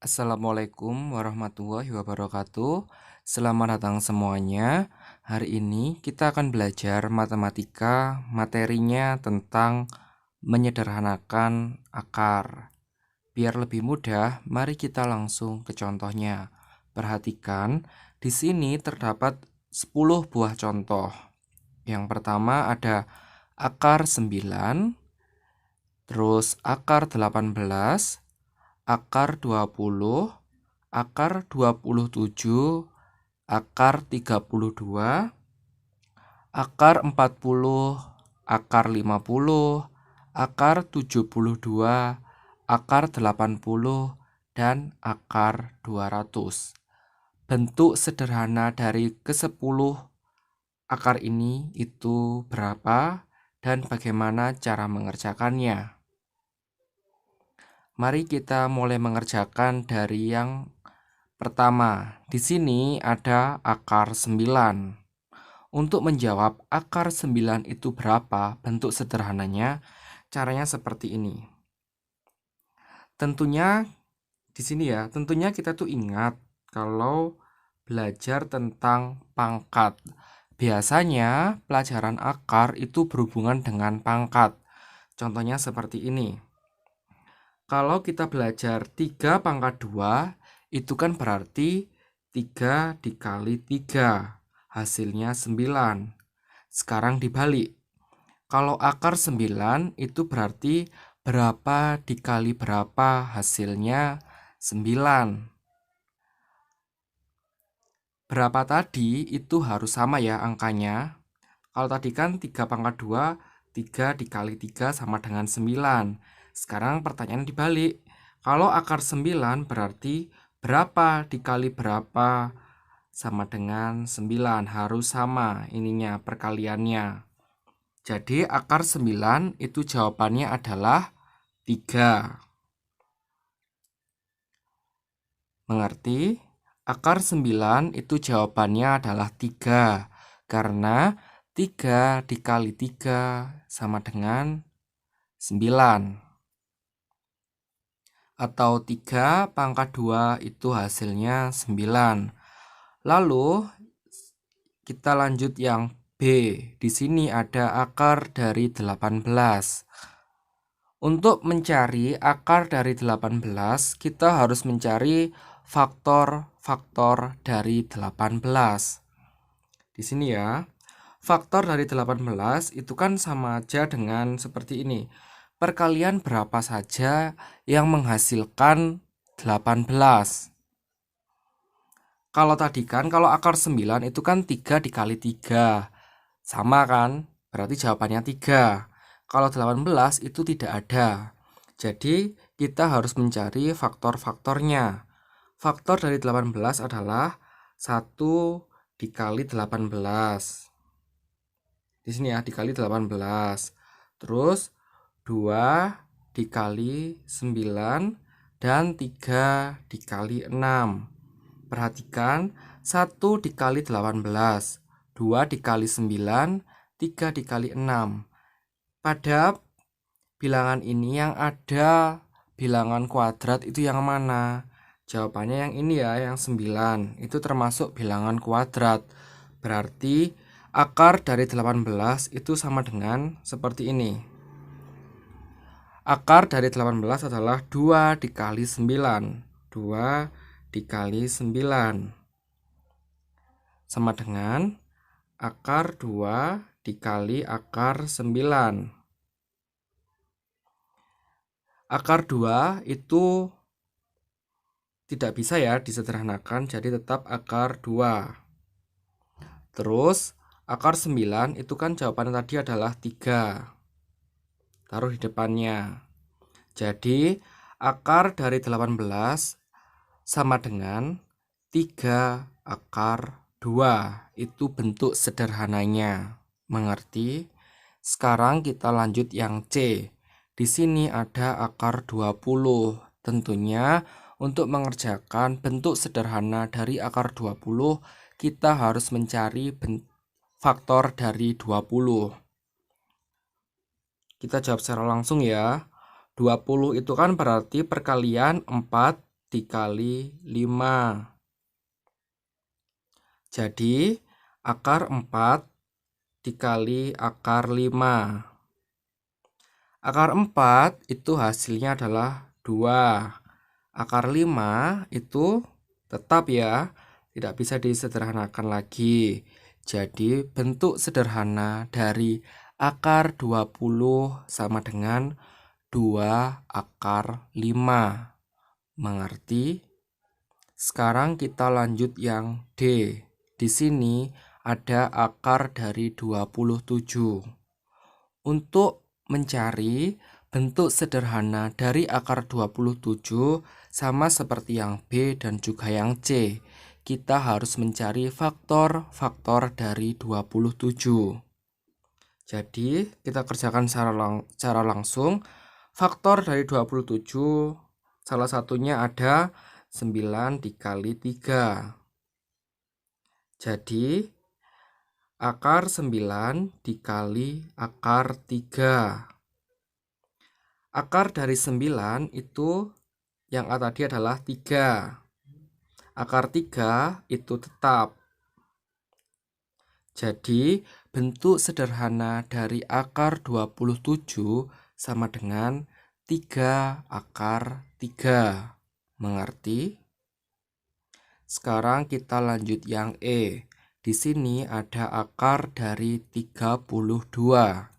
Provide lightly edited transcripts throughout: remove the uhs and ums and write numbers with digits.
Assalamualaikum warahmatullahi wabarakatuh. Selamat datang semuanya. Hari ini kita akan belajar matematika, materinya tentang menyederhanakan akar. Biar lebih mudah, mari kita langsung ke contohnya. Perhatikan, di sini terdapat 10 buah contoh. Yang pertama ada akar 9, terus akar 18, akar 20, akar 27, akar 32, akar 40, akar 50, akar 72, akar 80, dan akar 200. Bentuk sederhana dari ke-10 akar ini itu berapa dan bagaimana cara mengerjakannya? Mari kita mulai mengerjakan dari yang pertama. Di sini ada akar 9. Untuk menjawab akar 9 itu berapa, bentuk sederhananya caranya seperti ini. Tentunya di sini ya, tentunya kita tuh ingat kalau belajar tentang pangkat. Biasanya pelajaran akar itu berhubungan dengan pangkat. Contohnya seperti ini. Kalau kita belajar 3 pangkat 2, itu kan berarti 3 dikali 3, hasilnya 9. Sekarang dibalik. Kalau akar 9 itu berarti berapa dikali berapa, hasilnya 9. Berapa tadi itu harus sama ya angkanya. Kalau tadi kan 3 pangkat 2, 3 dikali 3 sama dengan 9. Sekarang pertanyaan dibalik. Kalau akar 9 berarti berapa dikali berapa sama dengan 9. Harus sama ininya perkaliannya. Jadi akar 9 itu jawabannya adalah 3. Mengerti? Akar 9 itu jawabannya adalah 3. Karena 3 dikali 3 sama dengan 9. Atau 3 pangkat 2 itu hasilnya 9. Lalu kita lanjut yang B. Di sini ada akar dari 18. Untuk mencari akar dari 18, kita harus mencari faktor-faktor dari 18. Di sini ya. Faktor dari 18 itu kan sama aja dengan seperti ini. Perkalian berapa saja yang menghasilkan 18. Kalau tadi kan, kalau akar 9 itu kan 3 dikali 3. Sama kan? Berarti jawabannya 3. Kalau 18 itu tidak ada. Jadi, kita harus mencari faktor-faktornya. Faktor dari 18 adalah 1 dikali 18. Di sini ya, dikali 18. Terus 2 dikali 9 dan 3 dikali 6. Perhatikan 1 dikali 18, 2 dikali 9, 3 dikali 6. Pada bilangan ini yang ada bilangan kuadrat itu yang mana? Jawabannya yang ini ya, yang 9. Itu termasuk bilangan kuadrat. Berarti akar dari 18 itu sama dengan seperti ini. Akar dari 18 adalah 2 dikali 9. 2 dikali 9. Sama dengan akar 2 dikali akar 9. Akar 2 itu tidak bisa ya disederhanakan, jadi tetap akar 2. Terus akar 9 itu kan jawabannya tadi adalah 3. Taruh di depannya. Jadi akar dari 18 sama dengan 3 akar 2. Itu bentuk sederhananya. Mengerti? Sekarang kita lanjut yang C. Di sini ada akar 20. Tentunya untuk mengerjakan bentuk sederhana dari akar 20, kita harus mencari faktor dari 20. Kita jawab secara langsung ya. 20 itu kan berarti perkalian 4 dikali 5. Jadi akar 4 dikali akar 5. Akar 4 itu hasilnya adalah 2. Akar 5 itu tetap ya, tidak bisa disederhanakan lagi. Jadi bentuk sederhana dari akar 20 sama dengan 2 akar 5. Mengerti? Sekarang kita lanjut yang D. Di sini ada akar dari 27. Untuk mencari bentuk sederhana dari akar 27 sama seperti yang B dan juga yang C, kita harus mencari faktor-faktor dari 27. Jadi kita kerjakan secara langsung. Faktor dari 27 salah satunya ada 9 dikali 3. Jadi akar 9 dikali akar 3. Akar dari 9 itu yang tadi adalah 3. Akar 3 itu tetap. Jadi bentuk sederhana dari akar 27 sama dengan 3 akar 3. Mengerti? Sekarang kita lanjut yang E. Di sini ada akar dari 32.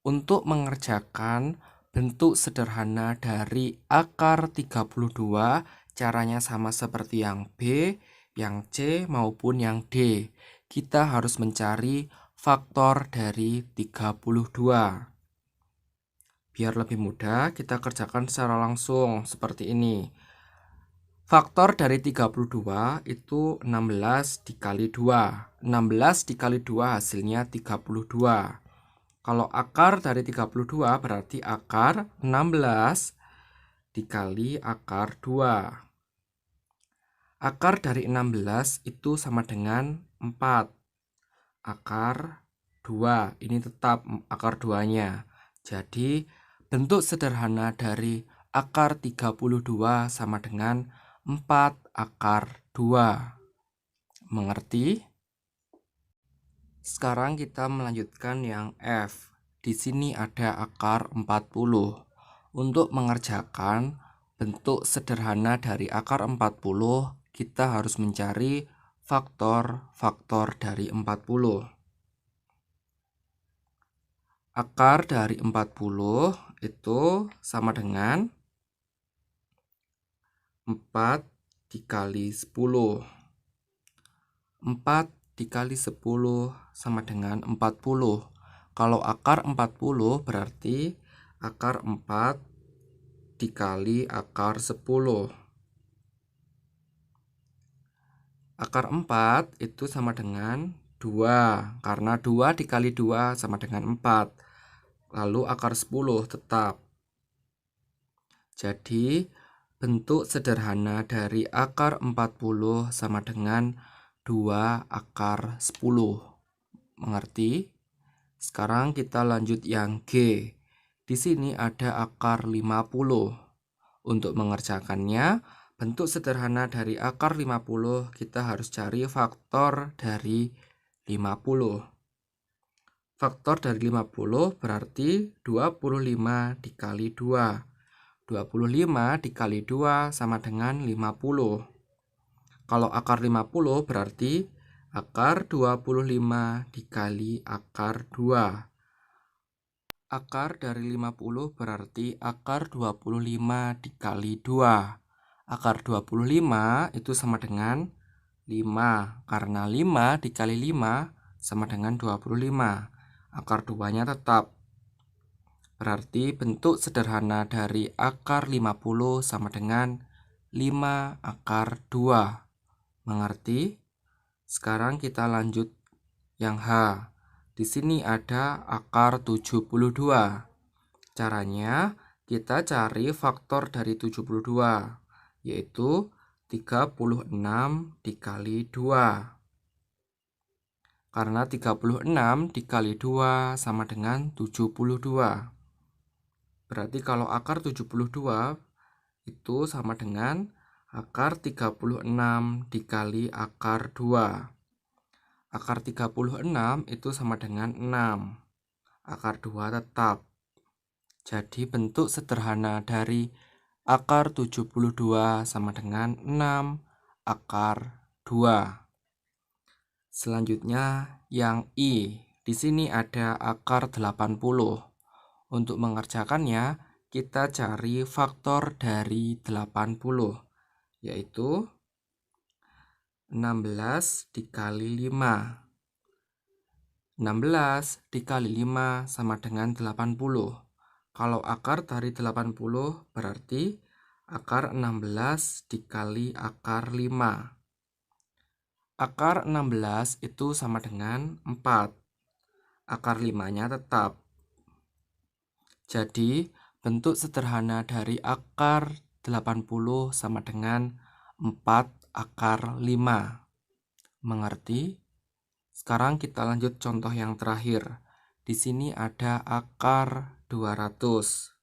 Untuk mengerjakan bentuk sederhana dari akar 32, caranya sama seperti yang B, yang C maupun yang D. Kita harus mencari faktor dari 32. Biar lebih mudah, kita kerjakan secara langsung seperti ini. Faktor dari 32 itu 16 dikali 2. 16 dikali 2 hasilnya 32. Kalau akar dari 32 berarti akar 16 dikali akar 2. Akar dari 16 itu sama dengan 4. Akar 2, ini tetap akar 2-nya. Jadi bentuk sederhana dari akar 32 sama dengan 4 akar 2. Mengerti? Sekarang kita melanjutkan yang F. Di sini ada akar 40. Untuk mengerjakan bentuk sederhana dari akar 40, kita harus mencari faktor-faktor dari 40. Akar dari 40 itu sama dengan 4 dikali 10. 4 dikali 10 sama dengan 40. Kalau akar 40 berarti akar 4 dikali akar 10. Akar 4 itu sama dengan 2, karena 2 dikali 2 sama dengan 4. Lalu akar 10 tetap. Jadi bentuk sederhana dari akar 40 sama dengan 2 akar 10. Mengerti? Sekarang kita lanjut yang G. Di sini ada akar 50. Untuk mengerjakannya, bentuk sederhana dari akar 50 kita harus cari faktor dari 50. Faktor dari 50 berarti 25 dikali 2. 25 dikali 2 sama dengan 50. Kalau akar 50 berarti akar 25 dikali akar 2. Akar dari 50 berarti akar 25 dikali 2. Akar 25 itu sama dengan 5. Karena 5 dikali 5 sama dengan 25. Akar 2-nya tetap. Berarti bentuk sederhana dari akar 50 sama dengan 5 akar 2. Mengerti? Sekarang kita lanjut yang H. Di sini ada akar 72. Caranya kita cari faktor dari 72, yaitu 36 dikali 2. Karena 36 dikali 2 sama dengan 72. Berarti kalau akar 72 itu sama dengan akar 36 dikali akar 2. Akar 36 itu sama dengan 6. Akar 2 tetap. Jadi bentuk sederhana dari akar 72 sama dengan 6 akar 2. Selanjutnya yang I. Di sini ada akar 80. Untuk mengerjakannya, kita cari faktor dari 80, yaitu 16 dikali 5. 16 dikali 5 sama dengan 80. Kalau akar dari 80 berarti akar 16 dikali akar 5. Akar 16 itu sama dengan 4. Akar 5-nya tetap. Jadi, bentuk sederhana dari akar 80 sama dengan 4 akar 5. Mengerti? Sekarang kita lanjut contoh yang terakhir. Di sini ada akar 200.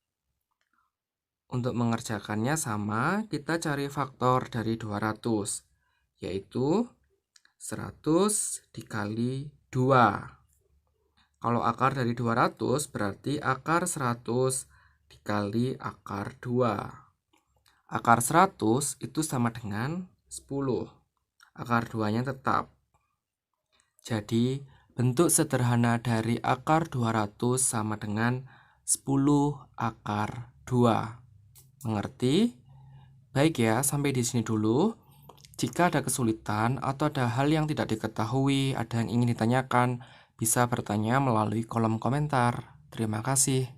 Untuk mengerjakannya sama, kita cari faktor dari 200, yaitu 100 dikali 2. Kalau akar dari 200 berarti akar 100 dikali akar 2. Akar 100 itu sama dengan 10. Akar 2-nya tetap. Jadi, bentuk sederhana dari akar 200 sama dengan 10 akar 2. Mengerti? Baik ya, sampai di sini dulu. Jika ada kesulitan atau ada hal yang tidak diketahui, ada yang ingin ditanyakan, bisa bertanya melalui kolom komentar. Terima kasih.